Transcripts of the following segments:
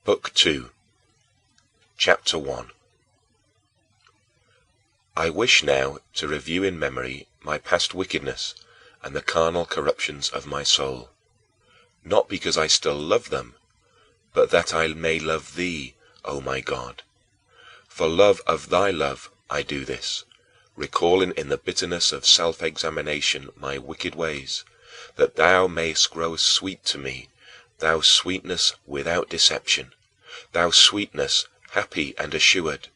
Book 2, Chapter 1. I wish now to review in memory my past wickedness and the carnal corruptions of my soul, not because I still love them, but that I may love thee, O my God. For love of thy love I do this, recalling in the bitterness of self-examination my wicked ways, that thou mayest grow sweet to me, thou sweetness without deception, thou sweetness happy and assured.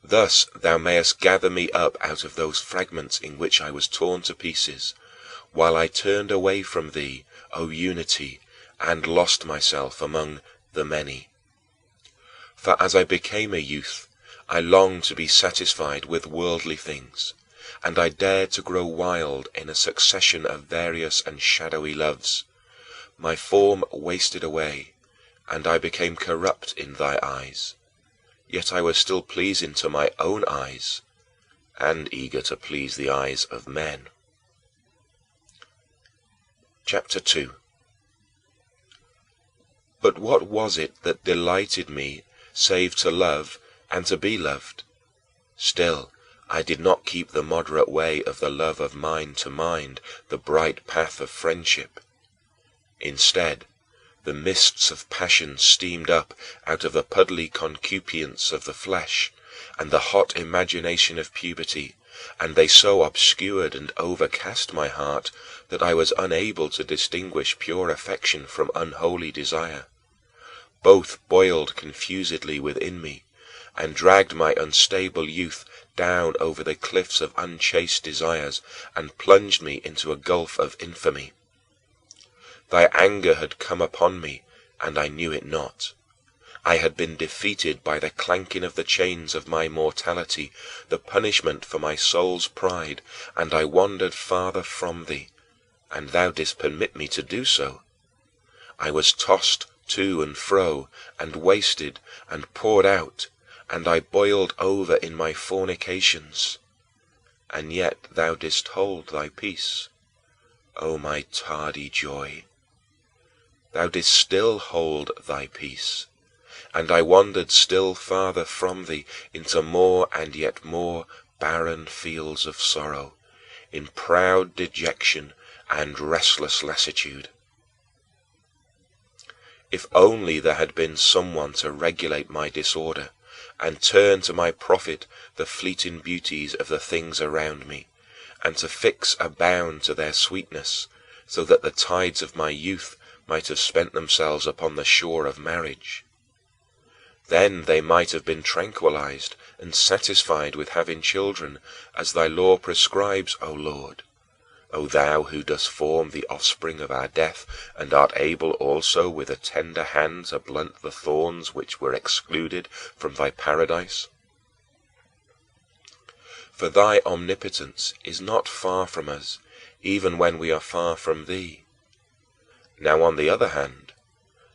Thus thou mayest gather me up out of those fragments in which I was torn to pieces, while I turned away from thee, O unity, and lost myself among the many. For as I became a youth, I longed to be satisfied with worldly things, and I dared to grow wild in a succession of various and shadowy loves. My form wasted away, and I became corrupt in thy eyes. Yet I was still pleasing to my own eyes, and eager to please the eyes of men. Chapter 2. But what was it that delighted me save to love and to be loved? Still, I did not keep the moderate way of the love of mind to mind, the bright path of friendship. Instead, the mists of passion steamed up out of the puddly concupiscence of the flesh and the hot imagination of puberty, and they so obscured and overcast my heart that I was unable to distinguish pure affection from unholy desire. Both boiled confusedly within me, and dragged my unstable youth down over the cliffs of unchaste desires and plunged me into a gulf of infamy. Thy anger had come upon me, and I knew it not. I had been defeated by the clanking of the chains of my mortality, the punishment for my soul's pride, and I wandered farther from thee, and thou didst permit me to do so. I was tossed to and fro, and wasted, and poured out, and I boiled over in my fornications. And yet thou didst hold thy peace, O my tardy joy. Thou didst still hold thy peace, and I wandered still farther from thee into more and yet more barren fields of sorrow, in proud dejection and restless lassitude. If only there had been someone to regulate my disorder, and turn to my profit the fleeting beauties of the things around me, and to fix a bound to their sweetness, so that the tides of my youth might have spent themselves upon the shore of marriage. Then they might have been tranquilized and satisfied with having children, as thy law prescribes, O Lord, O thou who dost form the offspring of our death, and art able also with a tender hand to blunt the thorns which were excluded from thy paradise. For thy omnipotence is not far from us, even when we are far from thee. Now, on the other hand,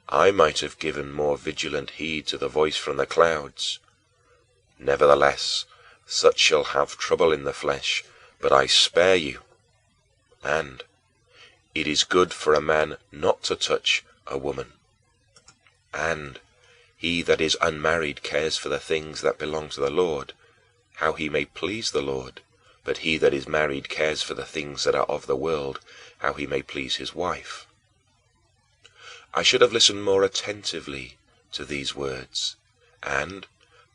I might have given more vigilant heed to the voice from the clouds. Nevertheless, such shall have trouble in the flesh, but I spare you. And it is good for a man not to touch a woman. And he that is unmarried cares for the things that belong to the Lord, how he may please the Lord, but he that is married cares for the things that are of the world, how he may please his wife. I should have listened more attentively to these words, and,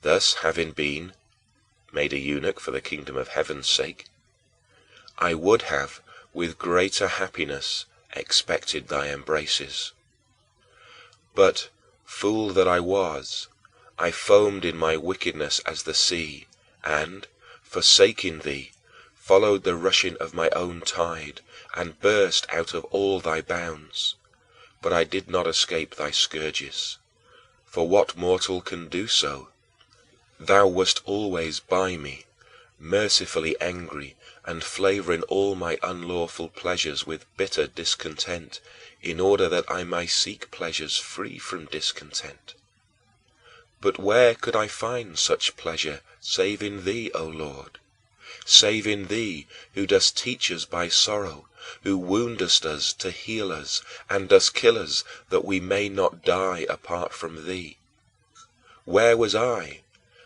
thus having been made a eunuch for the kingdom of heaven's sake, I would have, with greater happiness, expected thy embraces. But, fool that I was, I foamed in my wickedness as the sea, and, forsaking thee, followed the rushing of my own tide, and burst out of all thy bounds. But I did not escape thy scourges, for what mortal can do so? Thou wast always by me, mercifully angry, and flavoring all my unlawful pleasures with bitter discontent, in order that I might seek pleasures free from discontent. But where could I find such pleasure save in thee, O Lord? Save in thee, who dost teach us by sorrow, who woundest us to heal us, and dost kill us that we may not die apart from thee. Where was I,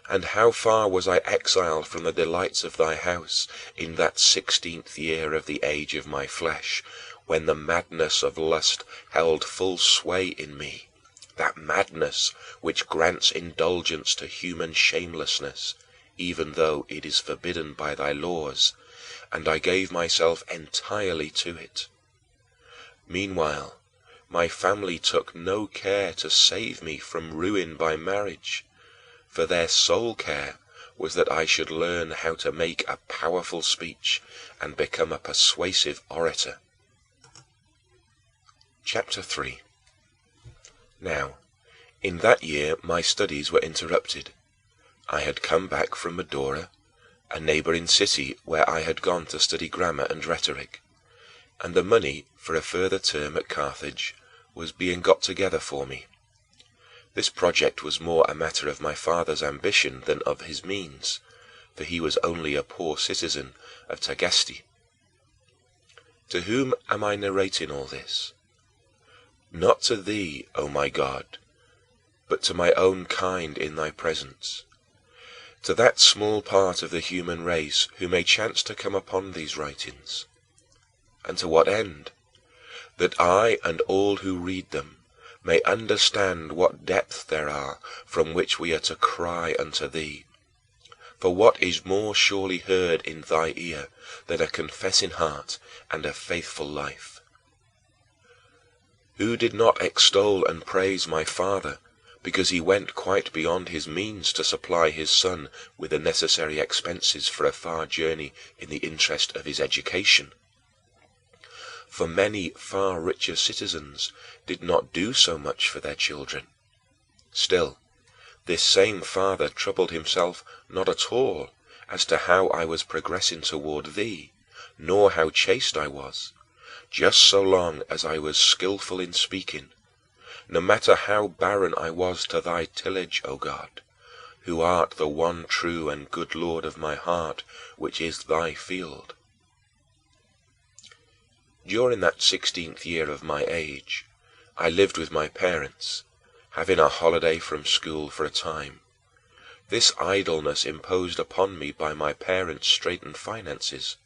and how far was I exiled from the delights of thy house in that 16th year of the age of my flesh, when the madness of lust held full sway in me, that madness which grants indulgence to human shamelessness, even though it is forbidden by thy laws, and I gave myself entirely to it. Meanwhile, my family took no care to save me from ruin by marriage, for their sole care was that I should learn how to make a powerful speech and become a persuasive orator. Chapter 3. Now, in that year my studies were interrupted. I had come back from Medora, a neighboring city where I had gone to study grammar and rhetoric, and the money for a further term at Carthage was being got together for me. This project was more a matter of my father's ambition than of his means, for he was only a poor citizen of Tagaste. To whom am I narrating all this? Not to thee, O my God, but to my own kind in thy presence, to that small part of the human race who may chance to come upon these writings. And to what end? That I and all who read them may understand what depth there are from which we are to cry unto thee. For what is more surely heard in thy ear than a confessing heart and a faithful life? Who did not extol and praise my father because he went quite beyond his means to supply his son with the necessary expenses for a far journey in the interest of his education? For many far richer citizens did not do so much for their children. Still, this same father troubled himself not at all as to how I was progressing toward thee, nor how chaste I was, just so long as I was skillful in speaking, no matter how barren I was to thy tillage, O God, who art the one true and good Lord of my heart, which is thy field. During that 16th year of my age, I lived with my parents, having a holiday from school for a time. This idleness imposed upon me by my parents' straitened finances.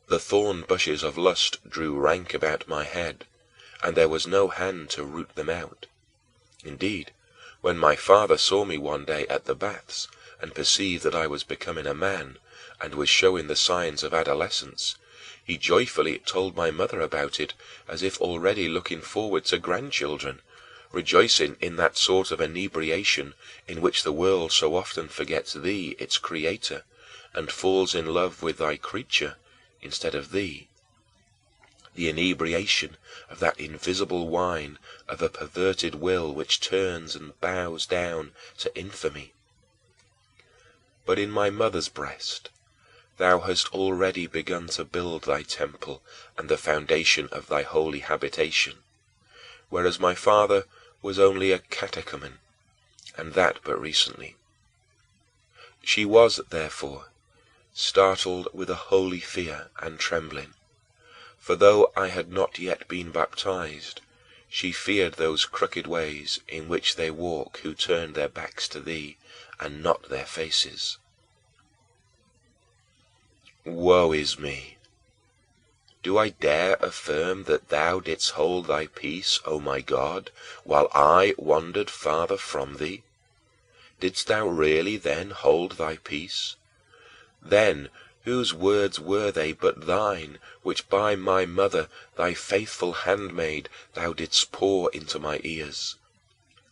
The thorn bushes of lust drew rank about my head, and there was no hand to root them out. Indeed, when my father saw me one day at the baths and perceived that I was becoming a man and was showing the signs of adolescence, he joyfully told my mother about it as if already looking forward to grandchildren, rejoicing in that sort of inebriation in which the world so often forgets thee, its creator, and falls in love with thy creature instead of thee. The inebriation of that invisible wine of a perverted will which turns and bows down to infamy. But in my mother's breast thou hast already begun to build thy temple and the foundation of thy holy habitation, whereas my father was only a catechumen, and that but recently. She was, therefore, startled with a holy fear and trembling, for though I had not yet been baptized, she feared those crooked ways in which they walk who turn their backs to thee and not their faces. Woe is me! Do I dare affirm that thou didst hold thy peace, O my God, while I wandered farther from thee? Didst thou really then hold thy peace? Then whose words were they but thine, which by my mother, thy faithful handmaid, thou didst pour into my ears?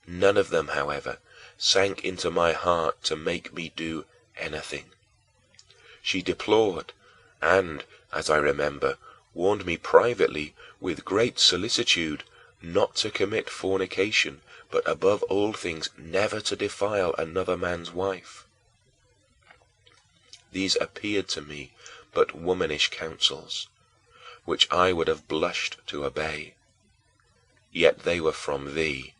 None of them, however, sank into my heart to make me do anything. She deplored, and, as I remember, warned me privately with great solicitude not to commit fornication, but above all things never to defile another man's wife. These appeared to me but womanish counsels, which I would have blushed to obey. Yet they were from thee,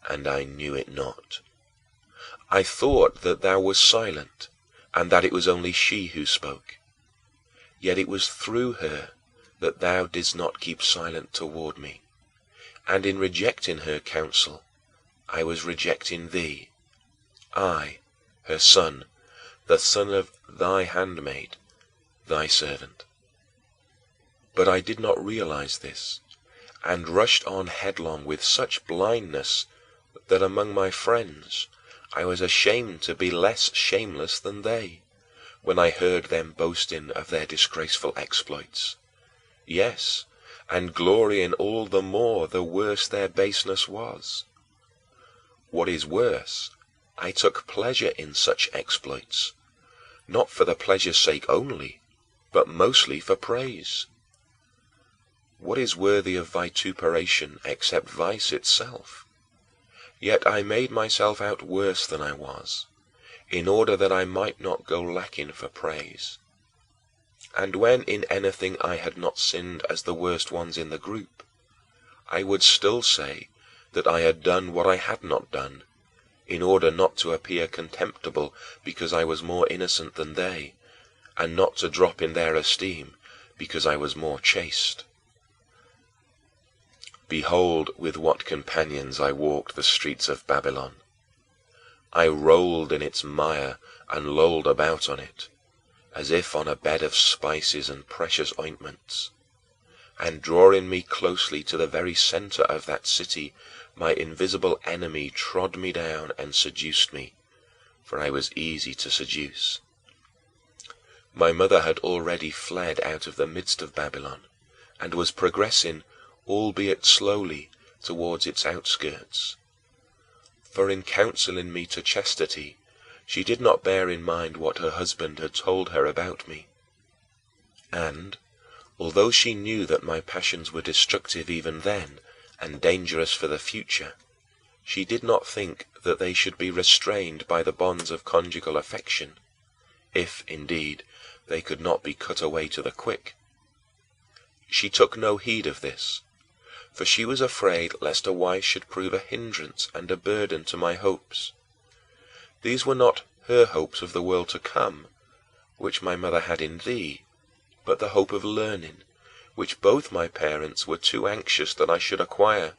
and I knew it not. I thought that thou wast silent, and that it was only she who spoke. Yet it was through her that thou didst not keep silent toward me, and in rejecting her counsel I was rejecting thee, I, her son, the son of thy handmaid, thy servant. But I did not realize this, and rushed on headlong with such blindness that among my friends I was ashamed to be less shameless than they, when I heard them boasting of their disgraceful exploits. Yes, and glorying all the more the worse their baseness was. What is worse, I took pleasure in such exploits, not for the pleasure's sake only, but mostly for praise. What is worthy of vituperation except vice itself? Yet I made myself out worse than I was, in order that I might not go lacking for praise. And when in anything I had not sinned as the worst ones in the group, I would still say that I had done what I had not done, in order not to appear contemptible because I was more innocent than they, and not to drop in their esteem because I was more chaste. Behold, with what companions I walked the streets of Babylon. I rolled in its mire and lolled about on it, as if on a bed of spices and precious ointments. And drawing me closely to the very center of that city, my invisible enemy trod me down and seduced me, for I was easy to seduce. My mother had already fled out of the midst of Babylon, and was progressing, albeit slowly, towards its outskirts. For in counseling me to chastity, she did not bear in mind what her husband had told her about me. And, although she knew that my passions were destructive even then and dangerous for the future, she did not think that they should be restrained by the bonds of conjugal affection, if, indeed, they could not be cut away to the quick. She took no heed of this, for she was afraid lest a wife should prove a hindrance and a burden to my hopes. These were not her hopes of the world to come, which my mother had in thee, but the hope of learning, which both my parents were too anxious that I should acquire,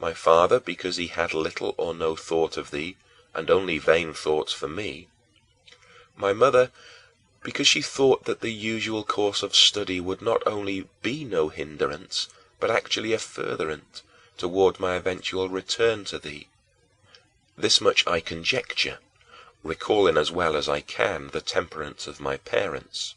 my father because he had little or no thought of thee and only vain thoughts for me, my mother because she thought that the usual course of study would not only be no hindrance, but actually a furtherance toward my eventual return to thee. This much I conjecture, recalling as well as I can the temperance of my parents.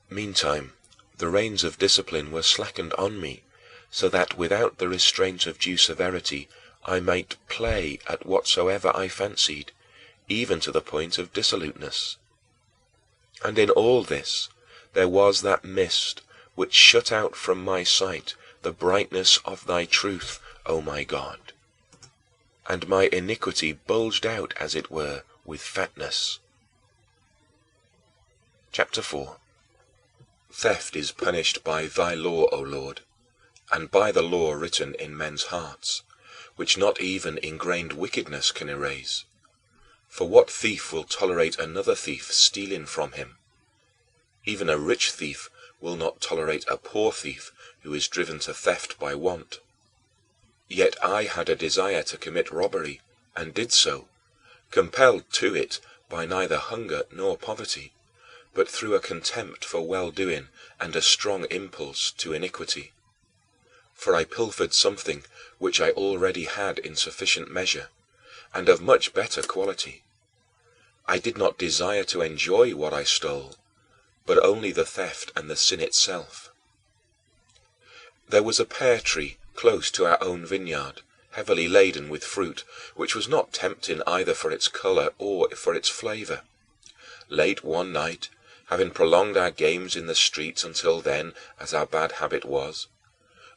Meantime, the reins of discipline were slackened on me, so that without the restraint of due severity I might play at whatsoever I fancied, even to the point of dissoluteness. And in all this there was that mist which shut out from my sight the brightness of thy truth, O my God. And my iniquity bulged out, as it were, with fatness. Chapter 4. Theft is punished by thy law, O Lord, and by the law written in men's hearts, which not even ingrained wickedness can erase. For what thief will tolerate another thief stealing from him? Even a rich thief will not tolerate a poor thief who is driven to theft by want. Yet I had a desire to commit robbery, and did so, compelled to it by neither hunger nor poverty, but through a contempt for well-doing and a strong impulse to iniquity. For I pilfered something which I already had in sufficient measure, and of much better quality. I did not desire to enjoy what I stole, but only the theft and the sin itself. There was a pear tree close to our own vineyard, heavily laden with fruit, which was not tempting either for its color or for its flavor. Late one night, having prolonged our games in the streets until then, as our bad habit was,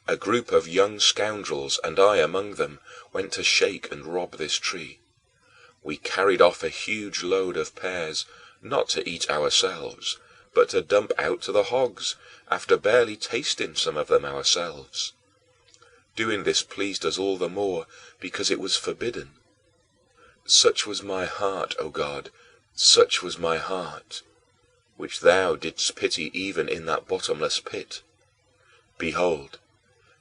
a group of young scoundrels, and I among them, went to shake and rob this tree. We carried off a huge load of pears, not to eat ourselves, but to dump out to the hogs, after barely tasting some of them ourselves. Doing this pleased us all the more because it was forbidden. Such was my heart, O God, such was my heart, which thou didst pity even in that bottomless pit. Behold,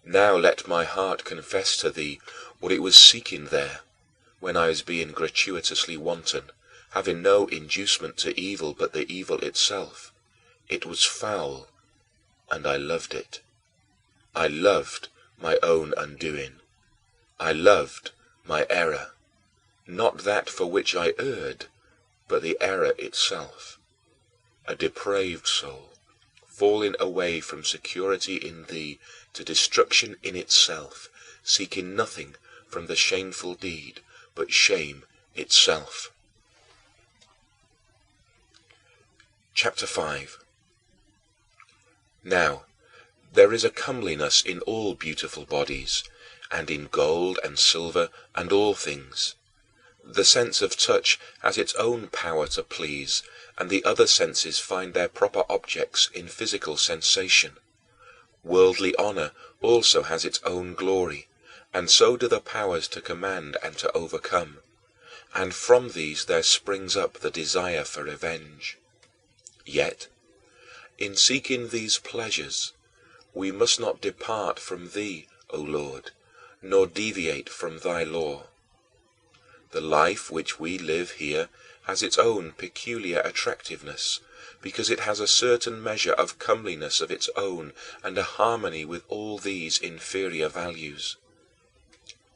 now let my heart confess to thee what it was seeking there, when I was being gratuitously wanton, having no inducement to evil but the evil itself, it was foul, and I loved it. I loved my own undoing. I loved my error, not that for which I erred, but the error itself. A depraved soul, falling away from security in thee to destruction in itself, seeking nothing from the shameful deed but shame itself. Chapter 5. Now, there is a comeliness in all beautiful bodies, and in gold and silver and all things. The sense of touch has its own power to please, and the other senses find their proper objects in physical sensation. Worldly honor also has its own glory, and so do the powers to command and to overcome, and from these there springs up the desire for revenge. Yet, in seeking these pleasures, we must not depart from thee, O Lord, nor deviate from thy law. The life which we live here has its own peculiar attractiveness, because it has a certain measure of comeliness of its own and a harmony with all these inferior values.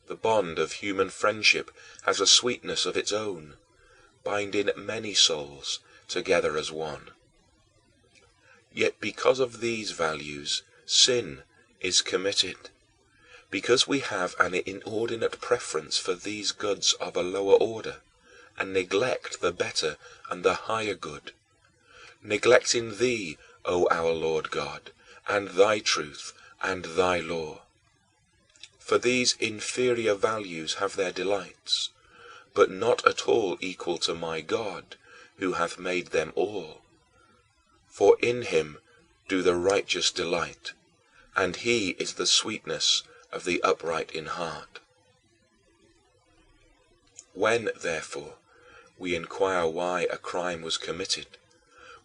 The bond of human friendship has a sweetness of its own, binding many souls together as one. Yet because of these values, sin is committed, because we have an inordinate preference for these goods of a lower order, and neglect the better and the higher good, neglecting thee, O our Lord God, and thy truth and thy law. For these inferior values have their delights, but not at all equal to my God, who hath made them all. For in him do the righteous delight, and he is the sweetness of the upright in heart. When, therefore, we inquire why a crime was committed,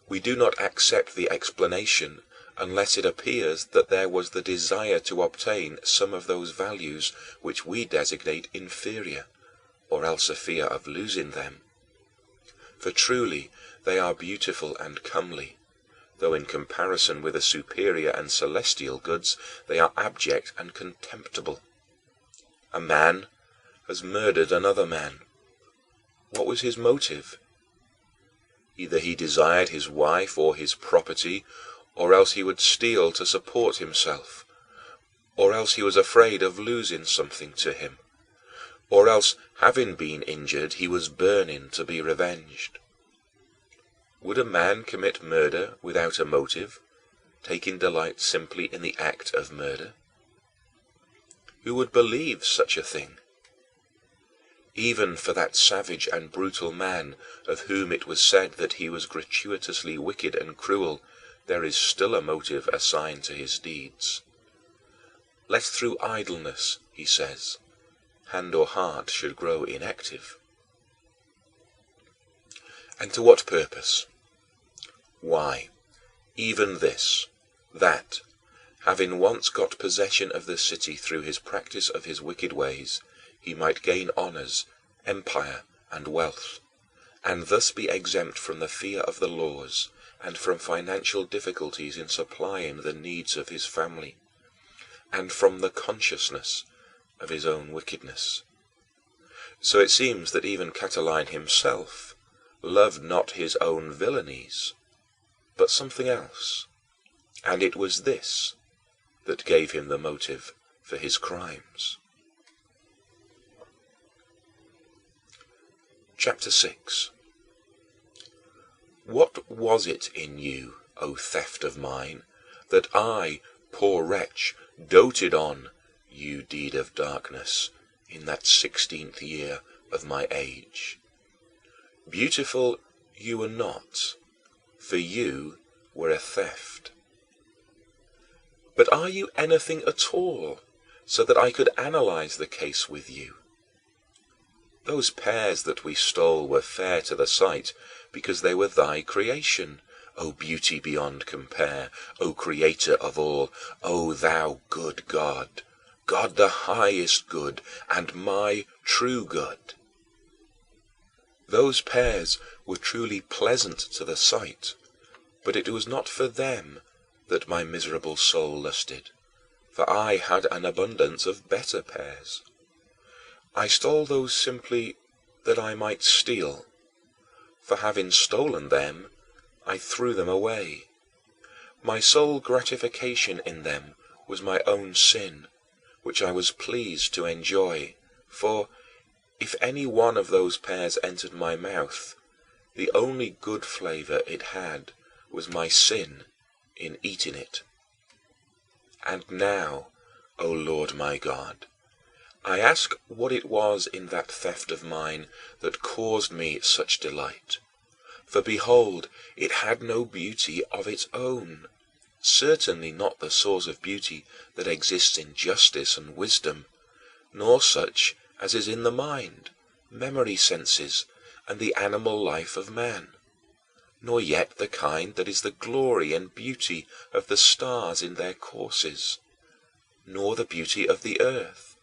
we do not accept the explanation unless it appears that there was the desire to obtain some of those values which we designate inferior, or else a fear of losing them. For truly they are beautiful and comely, though in comparison with the superior and celestial goods they are abject and contemptible. A man has murdered another man. What was his motive? Either he desired his wife or his property, or else he would steal to support himself, or else he was afraid of losing something to him, or else, having been injured, he was burning to be revenged. Would a man commit murder without a motive, taking delight simply in the act of murder? Who would believe such a thing? Even for that savage and brutal man of whom it was said that he was gratuitously wicked and cruel, there is still a motive assigned to his deeds. Lest through idleness, he says, hand or heart should grow inactive. And to what purpose? Why, even this, that, having once got possession of the city through his practice of his wicked ways, he might gain honors, empire, and wealth, and thus be exempt from the fear of the laws and from financial difficulties in supplying the needs of his family, and from the consciousness of his own wickedness. So it seems that even Catiline himself loved not his own villainies, but something else, and it was this that gave him the motive for his crimes. Chapter 6. What was it in you, O theft of mine, that I, poor wretch, doted on, you deed of darkness, in that 16th year of my age? Beautiful you were not, for you were a theft. But are you anything at all, so that I could analyze the case with you? Those pears that we stole were fair to the sight, because they were thy creation, O beauty beyond compare, O creator of all, O thou good God, God the highest good, and my true good. Those pears were truly pleasant to the sight, but it was not for them that my miserable soul lusted, for I had an abundance of better pears. I stole those simply that I might steal, for having stolen them, I threw them away. My sole gratification in them was my own sin, which I was pleased to enjoy, for if any one of those pears entered my mouth, the only good flavor it had was my sin in eating it. And now, O Lord my God, I ask what it was in that theft of mine that caused me such delight. For behold, it had no beauty of its own, certainly not the source of beauty that exists in justice and wisdom, nor such as is in the mind, memory senses, and the animal life of man, nor yet the kind that is the glory and beauty of the stars in their courses, nor the beauty of the earth,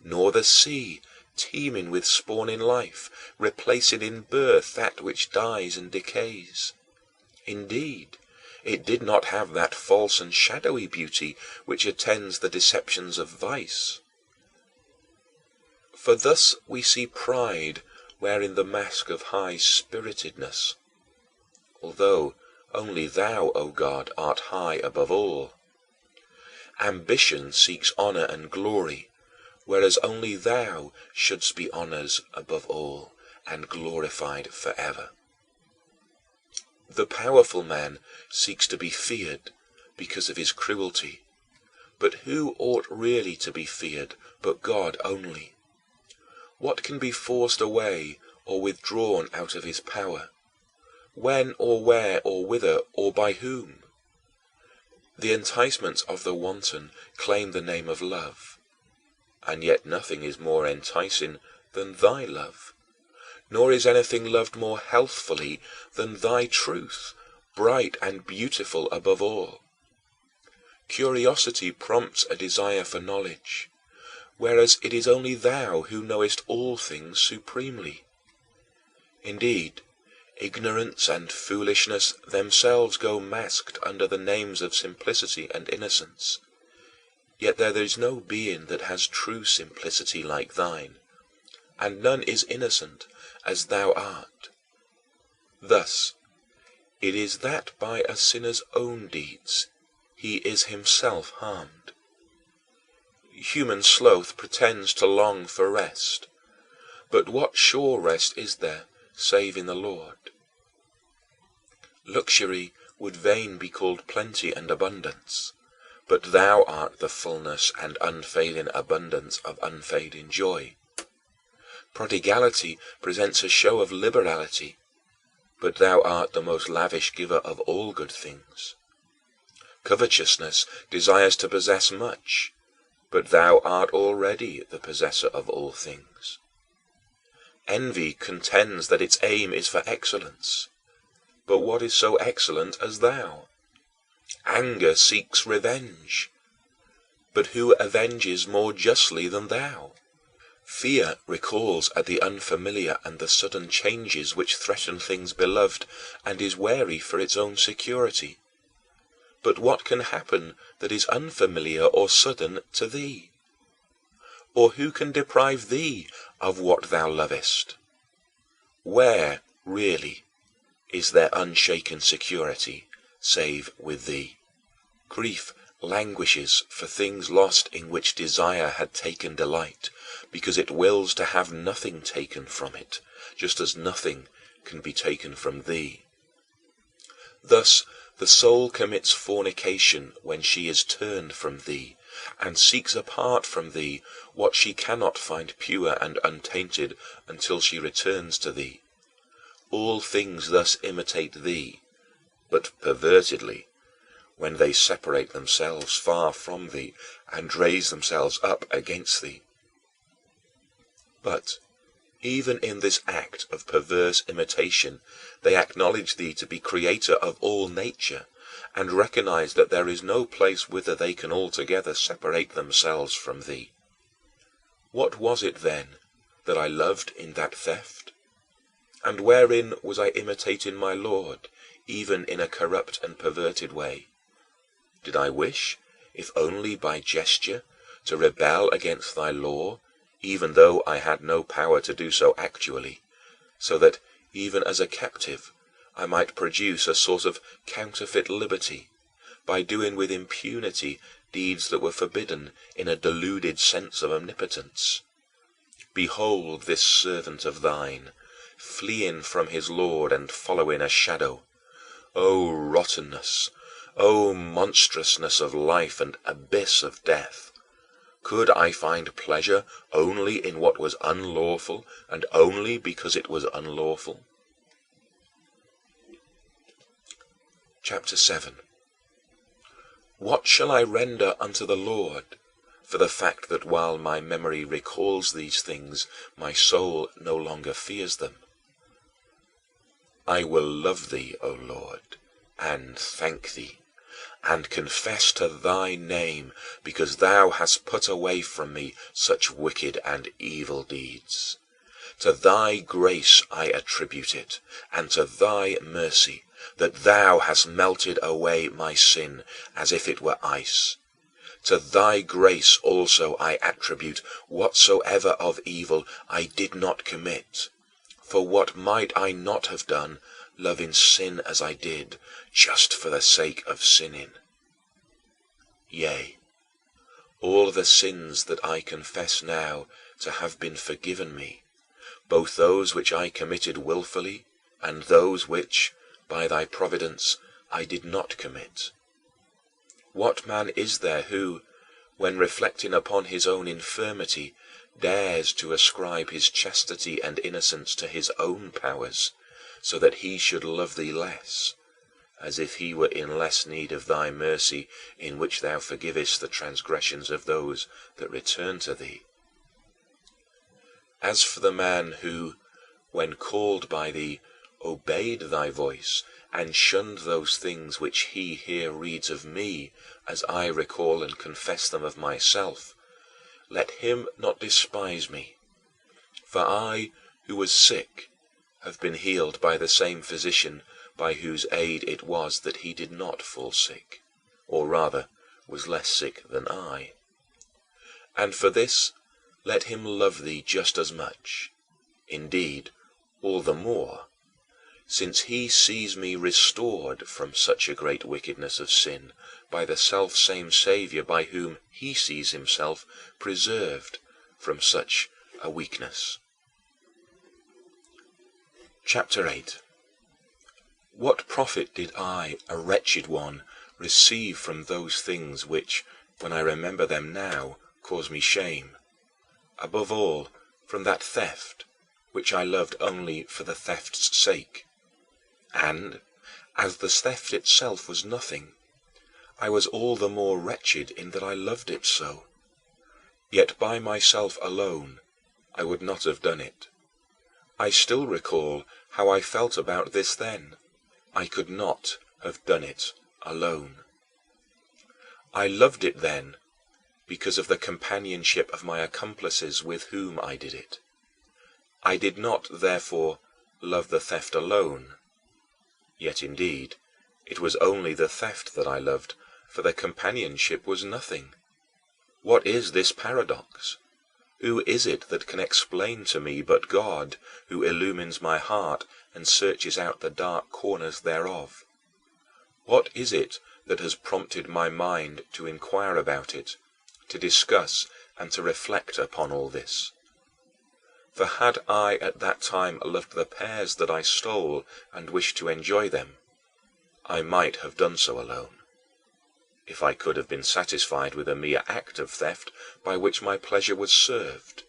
nor the sea teeming with spawning life, replacing in birth that which dies and decays. Indeed, it did not have that false and shadowy beauty which attends the deceptions of vice. For thus we see pride wearing the mask of high-spiritedness, although only thou, O God, art high above all. Ambition seeks honor and glory, whereas only thou shouldst be honored above all and glorified forever. The powerful man seeks to be feared because of his cruelty, but who ought really to be feared but God only? What can be forced away or withdrawn out of his power? When or where or whither or by whom? The enticements of the wanton claim the name of love, and yet nothing is more enticing than thy love, nor is anything loved more healthfully than thy truth, bright and beautiful above all. Curiosity prompts a desire for knowledge, whereas it is only thou who knowest all things supremely. Indeed, ignorance and foolishness themselves go masked under the names of simplicity and innocence, yet there is no being that has true simplicity like thine, and none is innocent as thou art. Thus, it is that by a sinner's own deeds he is himself harmed. Human sloth pretends to long for rest, but what sure rest is there save in the Lord? Luxury would fain be called plenty and abundance, but thou art the fullness and unfailing abundance of unfading joy. Prodigality presents a show of liberality, but thou art the most lavish giver of all good things. Covetousness desires to possess much, but thou art already the possessor of all things. Envy contends that its aim is for excellence, but what is so excellent as thou? Anger seeks revenge, but who avenges more justly than thou? Fear recoils at the unfamiliar and the sudden changes which threaten things beloved, and is wary for its own security. But what can happen that is unfamiliar or sudden to thee? Or who can deprive thee of what thou lovest? Where, really, is there unshaken security, save with thee? Grief languishes for things lost in which desire had taken delight, because it wills to have nothing taken from it, just as nothing can be taken from thee. Thus the soul commits fornication when she is turned from thee, and seeks apart from thee what she cannot find pure and untainted until she returns to thee. All things thus imitate thee, but pervertedly, when they separate themselves far from thee and raise themselves up against thee. But even in this act of perverse imitation, they acknowledge thee to be creator of all nature, and recognize that there is no place whither they can altogether separate themselves from thee. What was it then that I loved in that theft? And wherein was I imitating my Lord, even in a corrupt and perverted way? Did I wish, if only by gesture, to rebel against thy law, even though I had no power to do so actually, so that, even as a captive, I might produce a sort of counterfeit liberty, by doing with impunity deeds that were forbidden in a deluded sense of omnipotence? Behold this servant of thine, fleeing from his Lord and following a shadow. O rottenness, O monstrousness of life and abyss of death! Could I find pleasure only in what was unlawful, and only because it was unlawful? Chapter 7. What shall I render unto the Lord for the fact that while my memory recalls these things, my soul no longer fears them? I will love thee, O Lord, and thank thee, and confess to thy name, because thou hast put away from me such wicked and evil deeds. To thy grace I attribute it, and to thy mercy, that thou hast melted away my sin as if it were ice. To thy grace also I attribute whatsoever of evil I did not commit. For what might I not have done, loving sin as I did, just for the sake of sinning? Yea, all the sins that I confess now to have been forgiven me, both those which I committed willfully and those which, by thy providence, I did not commit. What man is there who, when reflecting upon his own infirmity, dares to ascribe his chastity and innocence to his own powers, so that he should love thee less, as if he were in less need of thy mercy, in which thou forgivest the transgressions of those that return to thee? As for the man who, when called by thee, obeyed thy voice, and shunned those things which he here reads of me, as I recall and confess them of myself, let him not despise me. For I, who was sick, have been healed by the same physician by whose aid it was that he did not fall sick, or rather was less sick than I. And for this let him love thee just as much, indeed, all the more, since he sees me restored from such a great wickedness of sin by the selfsame Saviour by whom he sees himself preserved from such a weakness. Chapter 8. What profit did I, a wretched one, receive from those things which, when I remember them now, cause me shame? Above all, from that theft, which I loved only for the theft's sake. And, as the theft itself was nothing, I was all the more wretched in that I loved it so. Yet by myself alone I would not have done it. I still recall how I felt about this then. I could not have done it alone. I loved it then because of the companionship of my accomplices with whom I did it. I did not, therefore, love the theft alone. Yet, indeed, it was only the theft that I loved, for the companionship was nothing. What is this paradox? Who is it that can explain to me but God, who illumines my heart and searches out the dark corners thereof? What is it that has prompted my mind to inquire about it, to discuss and to reflect upon all this? For had I at that time loved the pears that I stole and wished to enjoy them, I might have done so alone, if I could have been satisfied with a mere act of theft by which my pleasure was served.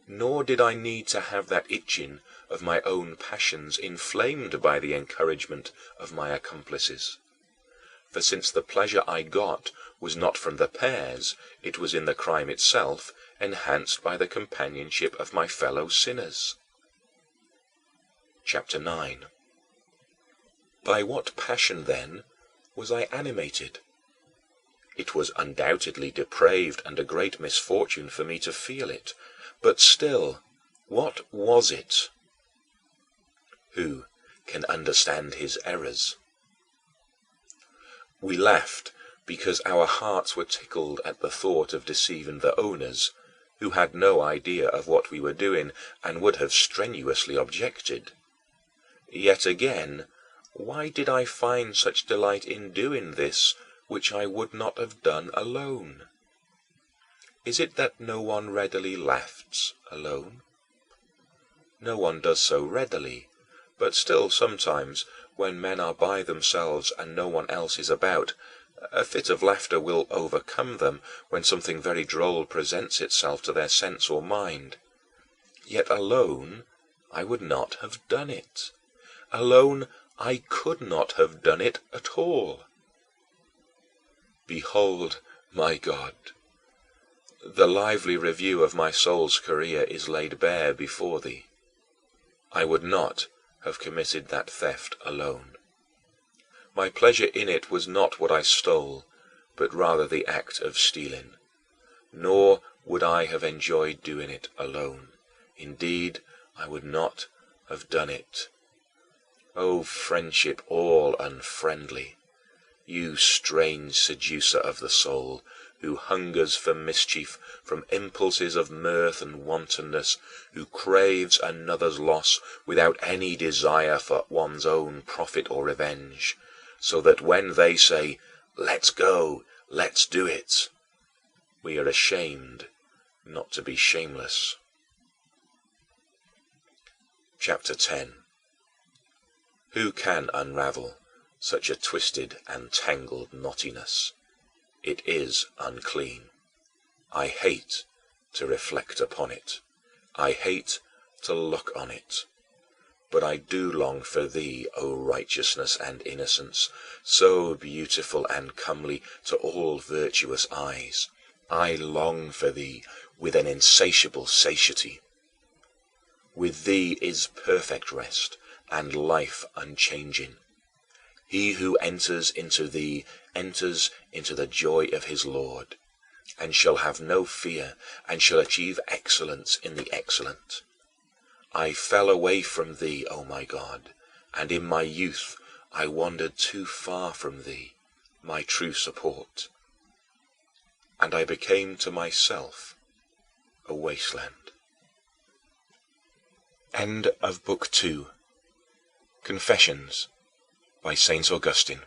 Nor did I need to have that itching of my own passions inflamed by the encouragement of my accomplices. For since the pleasure I got was not from the pears, it was in the crime itself, enhanced by the companionship of my fellow sinners. Chapter 9. By what passion, then, was I animated? It was undoubtedly depraved and a great misfortune for me to feel it, but still, what was it? Who can understand his errors? We laughed because our hearts were tickled at the thought of deceiving the owners, who had no idea of what we were doing and would have strenuously objected. Yet again, why did I find such delight in doing this which I would not have done alone? Is it that no one readily laughs alone? No one does so readily, but still sometimes, when men are by themselves and no one else is about, a fit of laughter will overcome them when something very droll presents itself to their sense or mind. Yet alone I would not have done it. Alone I could not have done it at all. Behold, my God, the lively review of my soul's career is laid bare before thee. I would not have committed that theft alone. My pleasure in it was not what I stole, but rather the act of stealing. Nor would I have enjoyed doing it alone. Indeed, I would not have done it. O friendship all unfriendly, you strange seducer of the soul, who hungers for mischief from impulses of mirth and wantonness, who craves another's loss without any desire for one's own profit or revenge, so that when they say, "Let's go, let's do it," we are ashamed not to be shameless. Chapter 10. Who can unravel such a twisted and tangled knottiness? It is unclean. I hate to reflect upon it. I hate to look on it. But I do long for thee, O righteousness and innocence, so beautiful and comely to all virtuous eyes. I long for thee with an insatiable satiety. With thee is perfect rest and life unchanging. He who enters into thee enters into the joy of his Lord, and shall have no fear, and shall achieve excellence in the excellent. I fell away from thee, O my God, and in my youth I wandered too far from thee, my true support. And I became to myself a wasteland. End of Book 2. Confessions by Saint Augustine.